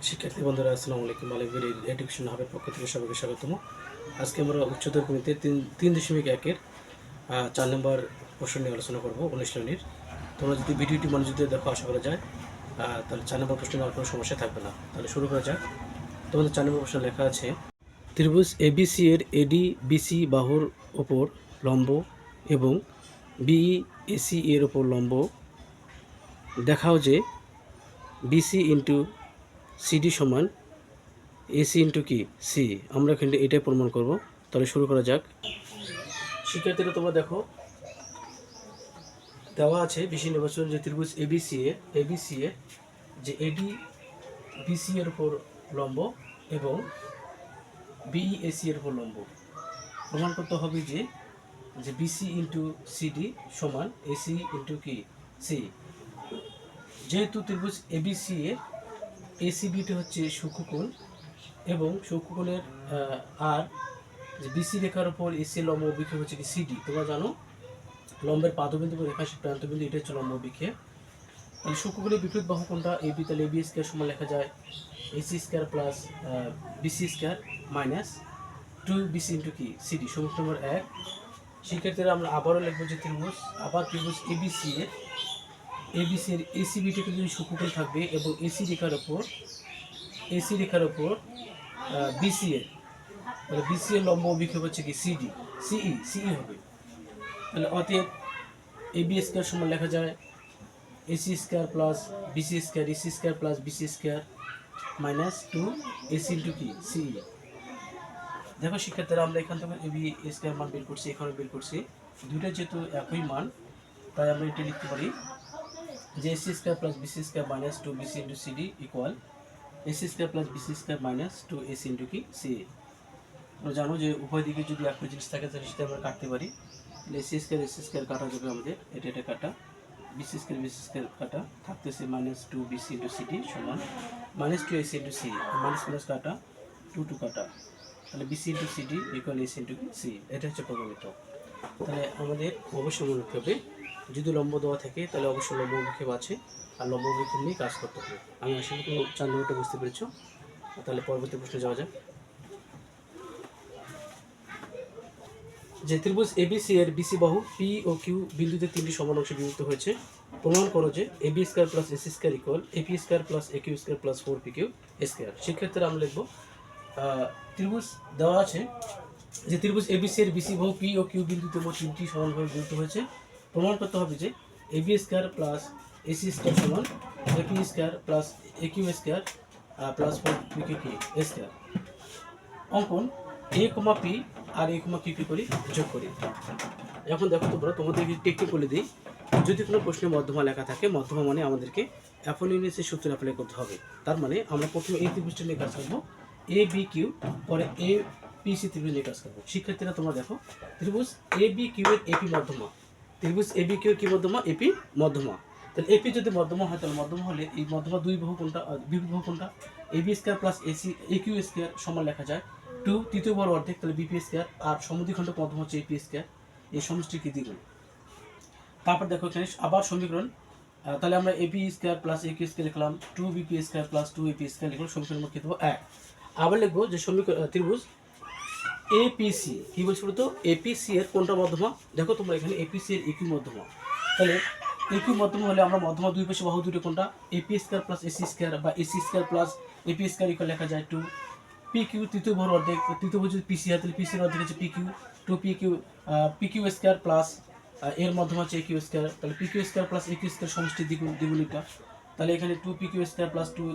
শিক্ষার্থী বন্ধুরা আসসালামু আলাইকুম। আলিগড় এডুকেশন হাবের পক্ষ থেকে সবাইকে স্বাগতম। আজকে আমরা উচ্চতর গণিতে 3.1-এর 4 নম্বর প্রশ্ন নিয়ে আলোচনা করব 19 শ্রেণীর। তোমরা যদি ভিডিওটি মনোযোগ দিয়ে দেখো আশা করা যায় তাহলে 4 নম্বর প্রশ্ন নেওয়ার কোনো সমস্যা থাকবে না। তাহলে শুরু করা যাক। তোমাদের 4 নম্বর প্রশ্ন লেখা আছে, ত্রিভুজ এবিসি এর এডি বিসি বাহুর ওপর লম্ব এবং বিই এসি এর ওপর লম্ব। দেখাও যে বিসি ইন্টু সিডি সমান এসি ইন্টু কি সি। আমরা এখানে এটাই প্রমাণ করব। তাহলে শুরু করা যাক। শিক্ষার্থীরা তোমরা দেখো দেওয়া আছে বিসি নির্বাচন যে ত্রিভুজ এবিসি এ যে এডি বিসি এর উপর লম্ব এবং বিই এসি এর উপর লম্ব। প্রমাণ করতে হবে যে বিসি ইন্টু সিডি সমান এসি ইন্টু কি সি। যেহেতু ত্রিভুজ এবিসি এর এসিবিটি হচ্ছে সূক্ষ্মকোণ এবং সূক্ষ্মকোণের আর যে বিসি রেখার উপর এসি লম্ব অভিক্ষেপ হচ্ছে কি সিডি। তোমরা জানো লম্বের পাদবিন্দু রেখা প্রান্তবিন্দু এটা হচ্ছে লম্ব অভিক্ষেপ। তাহলে সূক্ষ্মকোণের বিপরীত বাহু কোনটা এবি, তাহলে এবি স্কয়ার সমান লেখা যায় AC square plus BC square minus 2 BC into কি সিডি। সমীকরণ নম্বর 1। শিক্ষার্থীরা আমরা আবারও লিখবো যে ত্রিভুজ এবিসি এর এসিবিটি যদি সূক্ষ্মকোণ থাকবে এবং এসি রেখার উপর বিসি এর, তাহলে বিসি এর লম্ব অভিক্ষেপ হচ্ছে কি সিডি সিই হবে। তাহলে অতএব এবি স্কয়ার সমান লেখা যায় AC square plus BC square AC square plus BC square minus 2 AC into কি সিই। দেখো শিক্ষার্থীরা আমরা এখান থেকে এবি স্কয়ার মান বের করছি, এখানে বের করছি, দুইটা যেহেতু একই মান তাই আমরা এটা লিখতে পারি যে AC square plus BC square minus 2 BC into CD equal AC square plus BC square minus 2 AC into কি সি। আমরা জানো যে উভয় দিকে যদি একই জিনিস থাকে তাহলে সেটা আমরা কাটতে পারি। তাহলে এসি স্কয়ার কাটা যাবে আমাদের, এটা কাটা, বিসি স্কয়ার কাটা থাকতেছে মাইনাস 2 বিসি ইন্টু সিডি সমান minus 2 AC into C, minus plus কাটা 2 কাটা, তাহলে BC into CD equal AC into C. এটা হচ্ছে প্রমাণিত। তাহলে আমাদের অবশ্যই মনে রাখতে হবে যদি লম্ব দেওয়া থাকে তাহলে অবশ্যই লম্ব অভিক্ষেপ আছে আর লম্ব অভিক্ষেপ নিয়ে কাজ করতে হবে। আমি আশা করি 4 নম্বরটা বুঝতে পেরেছো। তাহলে পরবর্তী প্রশ্নে যাওয়া যাক। যে ত্রিভুজ এবিসি এর বিসি বাহু পি ও কিউ বিন্দুতে 3টি সমান অংশে বিভক্ত হয়েছে। প্রমাণ করো যে AB square plus AC square equal AP square plus AQ square plus 4 PQ square. শিক্ষার্থীরা আমরা লিখবো ত্রিভুজ দেওয়া আছে যে ত্রিভুজ এবিসি এর বিসি বাহু পি ও কিউ বিন্দুতে মোট 3টি সমানভাবে বিভক্ত হয়েছে। প্রমাণ করতে হবে যে AB square plus AC square সমান AP square plus AQ square plus 4 PQ square. অঙ্কন A comma P R A comma Q করি যোগ করি। এখন দেখো তোমরা তোমাদেরকে টেকনিক বলে দিই, যদি কোনো প্রশ্নে মধ্যমা লেখা থাকে মধ্যমা মানে আমাদেরকে অ্যাপোলোনিয়াসের সূত্র অ্যাপ্লাই করতে হবে। তার মানে আমরা প্রথমে এই ত্রিভুজটা নিয়ে কাজ করবো, এ বি কিউ, পরে এ পি সি ত্রিভুজ নিয়ে কাজ করবো। শিক্ষার্থীরা তোমরা দেখো ত্রিভুজ এ বি কিউ এর এপি মধ্যমা, ত্রিভুজ এ বি কিউ কি মধ্যমা এপি মধ্যমা। তাহলে এপি যদি মধ্যমা হয় তাহলে মধ্যমা হলে এই মধ্যমা দুই বাহু কোনটা বিপরীত বাহু কোনটা AB square plus AC AQ square সমান লেখা যায় 2 তৃতীয় বড় অর্ধেক, তাহলে বিপি স্কয়ার আর সমদ্বিখণ্ড মধ্যমা হচ্ছে এপি স্কয়ার, এই সমষ্টির কি দ্বিগুণ। তারপর দেখো এখানে আবার সমীকরণ, তাহলে আমরা AP square plus AQ square লিখলাম 2 BP square plus 2 AP square লিখলাম, সমীকরণ নম্বর কি দেবো 1। আবার লিখবো যে ত্রিভুজ এপিসি কি বলছি বলতো এপিসি এর কোনটা মধ্যমা। দেখো তোমরা এখানে এপিসি এর একই মধ্যমা, তাহলে একই মধ্যমা হলে আমরা মধ্যমা দুই পাশে বাহু দুটো কোনটা AP square plus AC square বা AC square plus AP square equal লেখা যায় 2 পি কিউ তৃতীয় বড় অর্ধেক, তৃতীয় বড় যদি পিসি হয় তাহলে পিসির অর্ধেক হচ্ছে P Q 2 P Q square plus এর মধ্যমা হচ্ছে একিউ স্কয়ার, তাহলে P Q square plus AQ square সমষ্টি দ্বিগুণ এটা, তাহলে এখানে 2 P Q square plus 2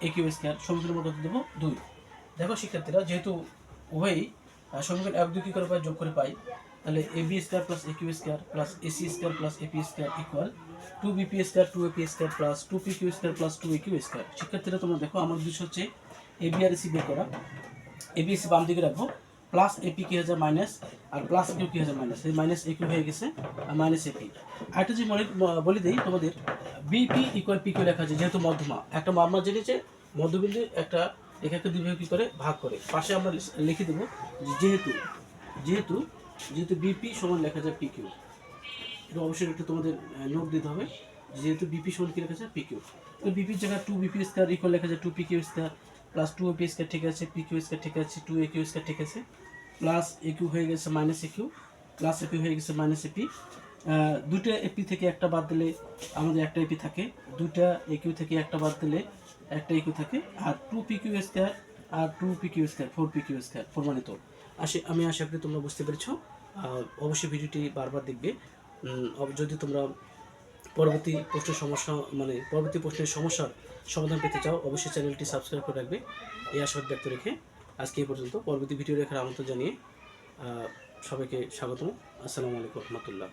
AQ square সমীকরণ নম্বর কত দেবো 2। দেখো শিক্ষার্থীরা যেহেতু উভয়ই সমীকরণ 1 2 কি করে পাই যোগ করে পাই, তাহলে A B square plus AQ square plus AC square plus AP square equal 2 BP square 2 AP square plus 2 P Q square plus 2 AQ square. শিক্ষার্থীরা তোমরা দেখো আমার উদ্দেশ্য হচ্ছে এ বি আর এসি বের করা, এ বি এসি বাম দিকে রাখবো, প্লাস এপি কি হয়ে যায় মাইনাস আর প্লাস একিউ কি হয়ে যায় মাইনাস, এই মাইনাস একিউ হয়ে গেছে আর মাইনাস এপি। আরেকটা যে বলে দিই তোমাদের বিপি ইকুয়াল পি কিউ লেখা যায় যেহেতু মধ্যমা, একটা আমরা জেনেছে মধ্যবিন্দু একটা রেখাকে দুই ভাগে কি করে ভাগ করে, পাশে আমরা লিখে দেবো যেহেতু বিপি সমান লেখা যায় পি কিউ। এটা অবশ্যই একটু তোমাদের নোট দিতে হবে। যেহেতু বিপি সমান কি লেখা আছে পিকিউ, তো বিপির জায়গায় 2 বিপি স্কয়ার ইকুয়াল লেখা আছে 2 PQ square plus 2 AP square ঠিক আছে, পিকিউ স্কয়ার ঠিক আছে, 2 একিউ স্কয়ার ঠিক আছে, প্লাস একিউ হয়ে গেছে মাইনাস একিউ, প্লাস এপি হয়ে গেছে মাইনাস এপি। দুটো এপি থেকে একটা বাদ দিলে আমাদের একটা এপি থাকে, দুটা একিউ থেকে একটা বাদ দিলে একটা একিউ থাকে, আর 2 পিকিউ স্কয়ার আর 2 পিকিউ স্কয়ার 4 পিকিউ স্কয়ার প্রমাণিত। আমি আশা করি তোমরা বুঝতে পেরেছো। অবশ্যই ভিডিওটি বারবার দেখবে। যদি তোমরা পরবর্তী প্রশ্নের সমস্যা মানে পরবর্তী প্রশ্নের সমস্যার সমাধান পেতে চাও, অবশ্যই চ্যানেলটি সাবস্ক্রাইব করে রাখবে। এই আশাবাদ ব্যক্ত রেখে আজকে এই পর্যন্ত, পরবর্তী ভিডিও দেখার আমন্ত্রণ জানিয়ে সবাইকে স্বাগতম। আসসালামু আলাইকুম রহমতুল্লাহ।